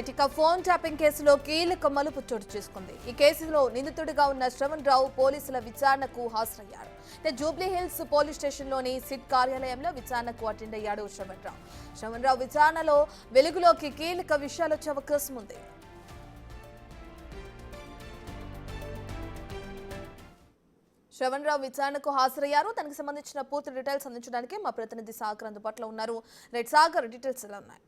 ఇక phone tapping కేసులో కీలక మలుపు చోటు చేసుకుంది. ఈ కేసులో నిందితుడిగా ఉన్న శ్రవణ్ రావు పోలీసుల విచారణకు హాజరయ్యారు. జూబ్లీ హిల్స్ పోలీస్ స్టేషన్లోని సిట్ కార్యాలయంలో విచారణకు అటెండ్ అయ్యాడు శ్రవణ్ రావు విచారణలో వెలుగులోకి కీలక విషయాలు వచ్చే అవకాశం ఉంది. శ్రవణ్ రావు విచారణకు హాజరయ్యారు. దానికి సంబంధించిన పూర్తి డీటెయిల్స్ అందించడానికి మా ప్రతినిధి సాగర్ అందుబాటులో ఉన్నారు. రెడ్ సాగర్, డీటెయిల్స్ ఎలా ఉన్నాయి?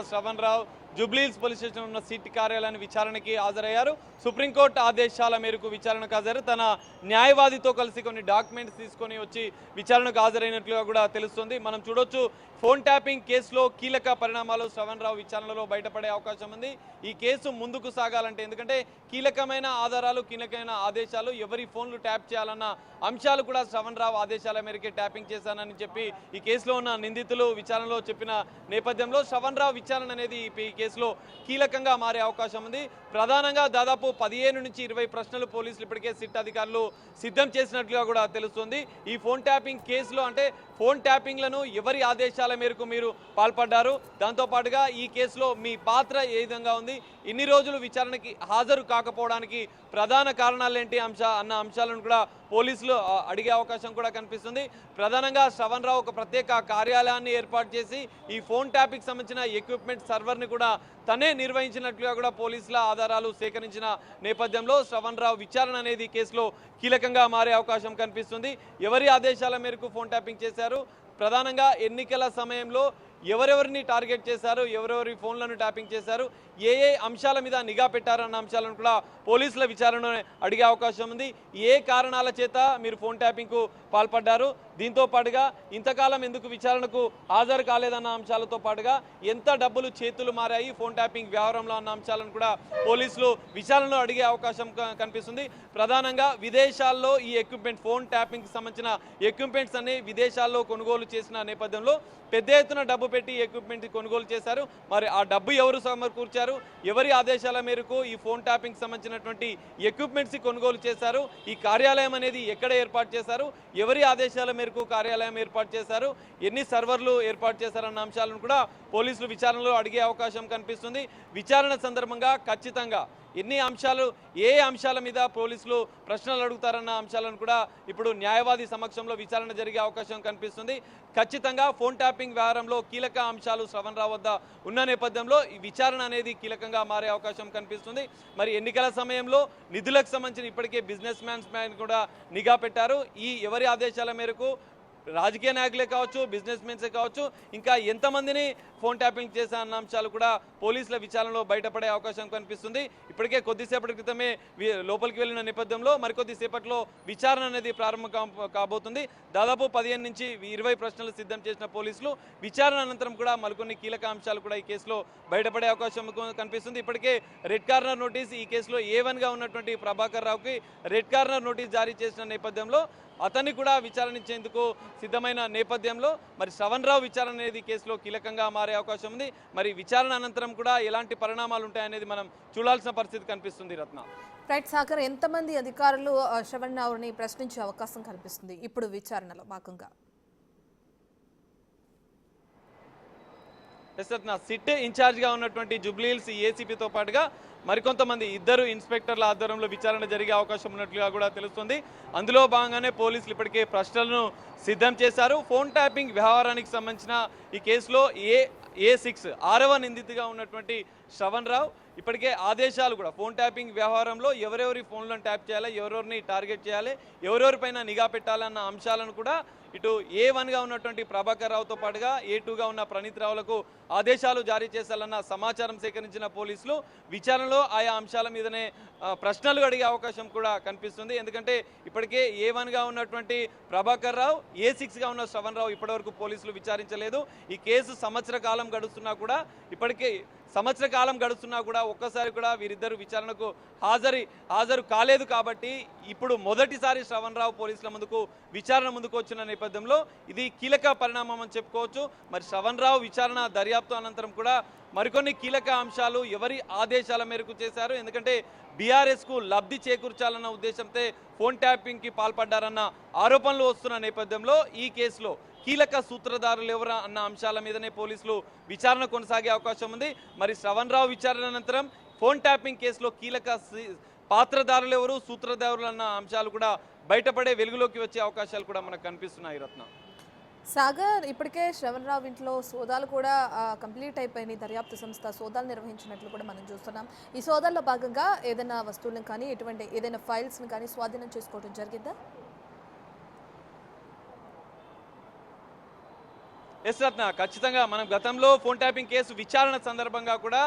శ్రవణ్ రావు జూబ్లీహిల్స్ పోలీస్ స్టేషన్ ఉన్న సిట్ కార్యాలయాన్ని విచారణకి హాజరయ్యారు. సుప్రీంకోర్టు ఆదేశాల మేరకు విచారణకు హాజరు. తన న్యాయవాదితో కలిసి కొన్ని డాక్యుమెంట్స్ తీసుకొని వచ్చి విచారణకు హాజరైనట్లుగా కూడా తెలుస్తుంది. మనం చూడొచ్చు, ఫోన్ ట్యాపింగ్ కేసులో కీలక పరిణామాలు శ్రవణ్ రావు విచారణలో బయటపడే అవకాశం ఉంది. ఈ కేసు ముందుకు సాగాలంటే, ఎందుకంటే కీలకమైన ఆధారాలు, కీలకమైన ఆదేశాలు, ఎవరి ఫోన్లు ట్యాప్ చేయాలన్న అంశాలు కూడా శ్రవణ్ రావు ఆదేశాల మేరకే ట్యాపింగ్ చేశానని చెప్పి ఈ కేసులో ఉన్న నిందితులు విచారణలో చెప్పిన నేపథ్యంలో శ్రవణ్ రావు విచారణ అనేది ఈ కేసులో కీలకంగా మారే అవకాశం ఉంది. ప్రధానంగా దాదాపు 15 నుంచి 20 ప్రశ్నలు పోలీసులు ఇప్పటికే సిట్ అధికారులు సిద్ధం చేసినట్లుగా కూడా తెలుస్తుంది. ఈ ఫోన్ ట్యాపింగ్ కేసులో అంటే ఫోన్ ట్యాపింగ్లను ఎవరి ఆదేశాల మేరకు మీరు పాల్పడ్డారు, దాంతోపాటుగా ఈ కేసులో మీ పాత్ర ఏ విధంగా ఉంది, ఇన్ని రోజులు విచారణకి హాజరు కాకపోవడానికి ప్రధాన కారణాలేంటి అన్న అంశాలను కూడా పోలీసులు అడిగే అవకాశం కూడా కనిపిస్తుంది. ప్రధానంగా శ్రవణ్ రావు ఒక ప్రత్యేక కార్యాలయాన్ని ఏర్పాటు చేసి ఈ ఫోన్ ట్యాపింగ్కి సంబంధించిన ఎక్విప్మెంట్ సర్వర్ని కూడా తనే నిర్వహించినట్లుగా కూడా పోలీసుల ఆధారాలు సేకరించిన నేపథ్యంలో శ్రవణ్ రావు విచారణ అనేది కేసులో కీలకంగా మారే అవకాశం కనిపిస్తుంది. ఎవరి ఆదేశాల మేరకు ఫోన్ ట్యాపింగ్ చేశారు, ప్రధానంగా ఎన్నికల సమయంలో ఎవరెవరిని టార్గెట్ చేశారు, ఎవరెవరి ఫోన్లను ట్యాపింగ్ చేశారు, ఏ అంశాల మీద నిఘా పెట్టారన్న అంశాలను కూడా పోలీసుల విచారణ అడిగే అవకాశం ఉంది. ఏ కారణాల చేత మీరు ఫోన్ ట్యాపింగ్కు పాల్పడ్డారు, దీంతో పాటుగా ఇంతకాలం ఎందుకు విచారణకు హాజరు కాలేదన్న అంశాలతో పాటుగా ఎంత డబ్బులు చేతులు మారాయి ఫోన్ ట్యాపింగ్ వ్యవహారంలో అన్న అంశాలను కూడా పోలీసులు విచారణలో అడిగే అవకాశం కనిపిస్తుంది. ప్రధానంగా విదేశాల్లో ఈ ఎక్విప్మెంట్, ఫోన్ ట్యాపింగ్కి సంబంధించిన ఎక్విప్మెంట్స్ అన్ని విదేశాల్లో కొనుగోలు చేసిన నేపథ్యంలో పెద్ద ఎత్తున డబ్బు పెట్టి ఎక్విప్మెంట్ కొనుగోలు చేశారు. మరి ఆ డబ్బు ఎవరు సమకూర్చారు, ఎవరి ఆదేశాల మేరకు ఈ ఫోన్ ట్యాపింగ్కి సంబంధించినటువంటి ఎక్విప్మెంట్స్ కొనుగోలు చేశారు, ఈ కార్యాలయం అనేది ఎక్కడ ఏర్పాటు చేశారు, ఎవరి ఆదేశాల మేరకు కార్యాలయం ఏర్పాటు చేశారు, ఎన్ని సర్వర్లు ఏర్పాటు చేశారన్న అంశాలను కూడా పోలీసులు విచారణలో అడిగే అవకాశం కనిపిస్తుంది. విచారణ సందర్భంగా ఖచ్చితంగా ఎన్ని అంశాలు, ఏ అంశాల మీద పోలీసులు ప్రశ్నలు అడుగుతారన్న అంశాలను కూడా ఇప్పుడు న్యాయవాది సమక్షంలో విచారణ జరిగే అవకాశం కనిపిస్తుంది. ఖచ్చితంగా ఫోన్ ట్యాపింగ్ వ్యవహారంలో కీలక అంశాలు శ్రవణ్ రావు వద్ద ఉన్న నేపథ్యంలో ఈ విచారణ అనేది కీలకంగా మారే అవకాశం కనిపిస్తుంది. మరి ఎన్నికల సమయంలో నిధులకు సంబంధించిన ఇప్పటికే బిజినెస్ మ్యాన్స్ కూడా నిఘా పెట్టారు. ఈ ఎవరి ఆదేశాల మేరకు రాజకీయ నాయకులే కావచ్చు, బిజినెస్ మెన్సే కావచ్చు, ఇంకా ఎంతమందిని ఫోన్ ట్యాపింగ్ చేసే అన్న అంశాలు కూడా పోలీసుల విచారణలో బయటపడే అవకాశం కనిపిస్తుంది. ఇప్పటికే కొద్దిసేపటి క్రితమే లోపలికి వెళ్ళిన నేపథ్యంలో మరికొద్దిసేపట్లో విచారణ అనేది ప్రారంభం కాబోతుంది. దాదాపు 15 నుంచి 20 ప్రశ్నలు సిద్ధం చేసిన పోలీసులు విచారణ అనంతరం కూడా మరికొన్ని కీలక అంశాలు కూడా ఈ కేసులో బయటపడే అవకాశం కనిపిస్తుంది. ఇప్పటికే రెడ్ కార్నర్ నోటీస్, ఈ కేసులో A1గా ఉన్నటువంటి ప్రభాకర్ రావుకి రెడ్ కార్నర్ నోటీస్ జారీ చేసిన నేపథ్యంలో అతన్ని కూడా విచారించేందుకు సిద్ధమైన నేపథ్యంలో మరి శ్రవణ్ రావు విచారణ అనేది కేసులో కీలకంగా మారే అవకాశం ఉంది. మరి విచారణ అనంతరం కూడా ఎలాంటి పరిణామాలు ఉంటాయనేది మనం చూడాల్సిన పరిస్థితి కనిపిస్తుంది. రత్న, రైట్ సాగర్, ఎంతమంది అధికారులు శ్రవణ్ రావుని ప్రశ్నించే అవకాశం కనిపిస్తుంది ఇప్పుడు విచారణలో భాగంగా? సిట్ ఇన్ఛార్జ్గా ఉన్నటువంటి జూబ్లీహిల్స్ ఏసీపీతో పాటుగా మరికొంతమంది 2 ఇన్స్పెక్టర్ల ఆధ్వర్యంలో విచారణ జరిగే అవకాశం ఉన్నట్లుగా కూడా తెలుస్తుంది. అందులో భాగంగానే పోలీసులు ఇప్పటికే ప్రశ్నలను సిద్ధం చేశారు. ఫోన్ ట్యాపింగ్ వ్యవహారానికి సంబంధించిన ఈ కేసులో A6 6వ నిందితుగా ఉన్నటువంటి శ్రవణ్ రావు ఇప్పటికే ఆదేశాలు కూడా ఫోన్ ట్యాపింగ్ వ్యవహారంలో ఎవరెవరి ఫోన్లను ట్యాప్ చేయాలి, ఎవరెవరిని టార్గెట్ చేయాలి, ఎవరెవరిపైన నిఘా పెట్టాలన్న అంశాలను కూడా ఇటు A1గా ఉన్నటువంటి ప్రభాకర్ రావుతో పాటుగా A2గా ఉన్న ప్రణీత్ రావులకు ఆదేశాలు జారీ చేశాలన్న సమాచారం సేకరించిన పోలీసులు విచారణలో ఆయా అంశాల మీదనే ప్రశ్నలు అడిగే అవకాశం కూడా కనిపిస్తుంది. ఎందుకంటే ఇప్పటికే A1గా ఉన్నటువంటి ప్రభాకర్ రావు, A6గా ఉన్న శ్రవణ్ రావు ఇప్పటివరకు పోలీసులు విచారించలేదు. ఈ కేసు సంవత్సర కాలం గడుస్తున్నా కూడా ఒక్కసారి కూడా వీరిద్దరు విచారణకు హాజరు కాలేదు కాబట్టి ఇప్పుడు మొదటిసారి శ్రవణ్ రావు పోలీసుల ముందుకు విచారణ ముందుకు వచ్చిన నేపథ్యంలో ఇది కీలక పరిణామం అని చెప్పుకోవచ్చు. మరి శ్రవణ్ రావు విచారణ దర్యాప్తు అనంతరం కూడా మరికొన్ని కీలక అంశాలు ఎవరి ఆదేశాల మేరకు చేశారు, ఎందుకంటే బీఆర్ఎస్కు లబ్ధి చేకూర్చాలన్న ఉద్దేశంతో ఫోన్ ట్యాపింగ్కి పాల్పడ్డారన్న ఆరోపణలు వస్తున్న నేపథ్యంలో ఈ కేసులో కీలక సూత్రధారులు ఎవరు అన్న అంశాల మీదనే పోలీసులు విచారణ కొనసాగే అవకాశం ఉంది. మరి శ్రవణ్ రావు విచారణ అనంతరం ఫోన్ ట్యాపింగ్ కేసులో కీలక పాత్రధారులు ఎవరు, సూత్రధారులు అన్న అంశాలు కూడా బయటపడే వెలుగులోకి వచ్చే అవకాశాలు కూడా మనకు కనిపిస్తున్నాయి. రత్న సాగర్, ఇప్పటికే శ్రవణ్ రావు ఇంట్లో సోదాలు కూడా కంప్లీట్ అయిపోయినాయి. దర్యాప్తు సంస్థ సోదాలు నిర్వహించినట్లు కూడా మనం చూస్తున్నాం. ఈ సోదాల్లో భాగంగా ఏదైనా వస్తువులను కానీ ఏదైనా ఫైల్స్ని కానీ స్వాధీనం చేసుకోవడం జరిగిందా? ఎస్ రత్న, ఖచ్చితంగా మనం గతంలో ఫోన్ ట్యాపింగ్ కేసు విచారణ సందర్భంగా కూడా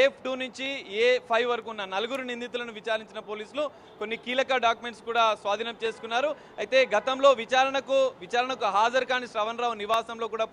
A2 నుంచి A5 వరకు ఉన్న 4 నిందితులను విచారించిన పోలీసులు కొన్ని కీలక డాక్యుమెంట్స్ కూడా స్వాధీనం చేసుకున్నారు. అయితే గతంలో విచారణకు హాజరు కాని శ్రవణ్ రావు నివాసంలో కూడా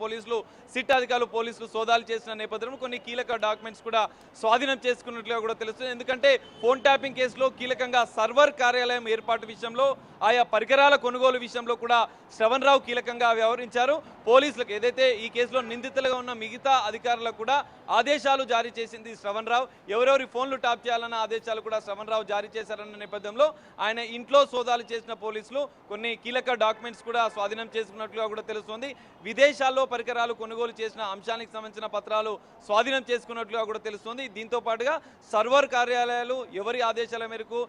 సిట్ అధికారులు పోలీసులు సోదాలు చేసిన నేపథ్యంలో కొన్ని కీలక డాక్యుమెంట్స్ కూడా స్వాధీనం చేసుకున్నట్లుగా కూడా తెలుస్తుంది. ఎందుకంటే ఫోన్ ట్యాపింగ్ కేసులో కీలకంగా సర్వర్ కార్యాలయం ఏర్పాటు విషయంలో, ఆయా పరికరాల కొనుగోలు విషయంలో కూడా శ్రవణ్ రావు కీలకంగా వ్యవహరించారు. పోలీసులకు ఏదైతే ఈ కేసులో నిందితులుగా ఉన్న మిగతా అధికారులకు కూడా ఆదేశాలు జారీ చేసింది శ్రవణ్ రావు. ఎవరెవరి ఫోన్లు ట్యాప్ చేయాలన్న ఆదేశాలు కూడా శ్రవణ్ రావు జారీ చేశారన్న నేపథ్యంలో ఆయన ఇంట్లో సోదాలు చేసిన పోలీసులు కొన్ని కీలక డాక్యుమెంట్స్ కూడా స్వాధీనం చేసుకున్నట్లుగా కూడా తెలుస్తోంది. విదేశాల్లో పరికరాలు కొనుగోలు చేసిన అంశానికి సంబంధించిన పత్రాలు స్వాధీనం చేసుకున్నట్లుగా కూడా తెలుస్తోంది. దీంతో పాటుగా సర్వర్ కార్యాలయాలు ఎవరి ఆదేశాల మేరకు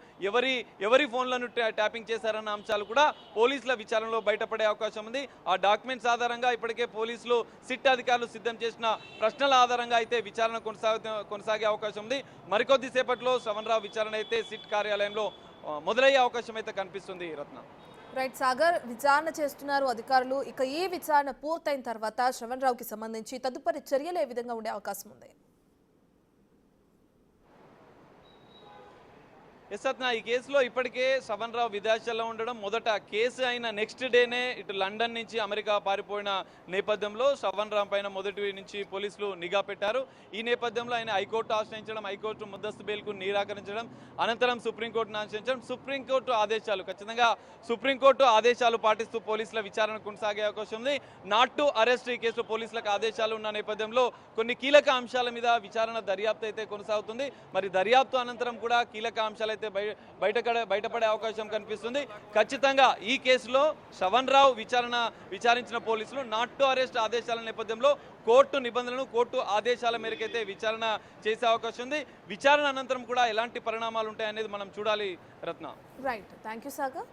ఎవరి ఫోన్లను ట్యాపింగ్ చేశారన్న అంశాలు కూడా పోలీసుల విచారణలో బయటపడే అవకాశం ఉంది. ఆ డాక్యుమెంట్స్ ఆధారంగా ఇప్పటికే పోలీసులు సిట్ అధికారులు సిద్ధం చేసిన ప్రశ్నల ఆధారంగా అయితే విచారణ కొనసాగే అవకాశం ఉంది. మరికొద్ది సేపట్లో శ్రవణ్ రావు విచారణ అయితే సిట్ కార్యాలయంలో మొదలయ్యే అవకాశం అయితే కనిపిస్తుంది. రత్న రైట్ సాగర్, విచారణ చేస్తున్నారు అధికారులు. ఇక ఈ విచారణ పూర్తయిన తర్వాత శ్రవణ్ రావుకి సంబంధించి తదుపరి చర్యలు ఏ విధంగా ఉండే అవకాశం ఉంది? ఎస్ రత్న, ఈ కేసులో ఇప్పటికే శ్రవణ్ రావు విదేశాల్లో ఉండడం, మొదట కేసు అయిన నెక్స్ట్ డేనే ఇటు లండన్ నుంచి అమెరికా పారిపోయిన నేపథ్యంలో శ్రవణ్ రావు పైన మొదటి నుంచి పోలీసులు నిఘా పెట్టారు. ఈ నేపథ్యంలో ఆయన హైకోర్టు ఆశ్రయించడం, హైకోర్టు ముద్దస్తు బెయిల్కు నిరాకరించడం, అనంతరం సుప్రీంకోర్టును ఆశ్రయించడం, సుప్రీంకోర్టు ఆదేశాలు ఖచ్చితంగా సుప్రీంకోర్టు ఆదేశాలు పాటిస్తూ పోలీసుల విచారణ కొనసాగే అవకాశం ఉంది. నాట్ టు అరెస్ట్ ఈ కేసులో పోలీసులకు ఆదేశాలు ఉన్న నేపథ్యంలో కొన్ని కీలక అంశాల మీద విచారణ దర్యాప్తు అయితే కొనసాగుతుంది. మరి దర్యాప్తు అనంతరం కూడా కీలక అంశాలు బయటపడే అవకాశం కనిపిస్తుంది. ఖచ్చితంగా ఈ కేసులో శ్రవణ్ రావు విచారించిన పోలీసులు నాట్ టు అరెస్ట్ ఆదేశాల నేపథ్యంలో కోర్టు నిబంధనలను, కోర్టు ఆదేశాల మేరకైతే విచారణ చేసే అవకాశం ఉంది. విచారణ అనంతరం కూడా ఎలాంటి పరిణామాలు ఉంటాయనేది మనం చూడాలి. రత్న రైట్, థ్యాంక్ యూ సాగర్.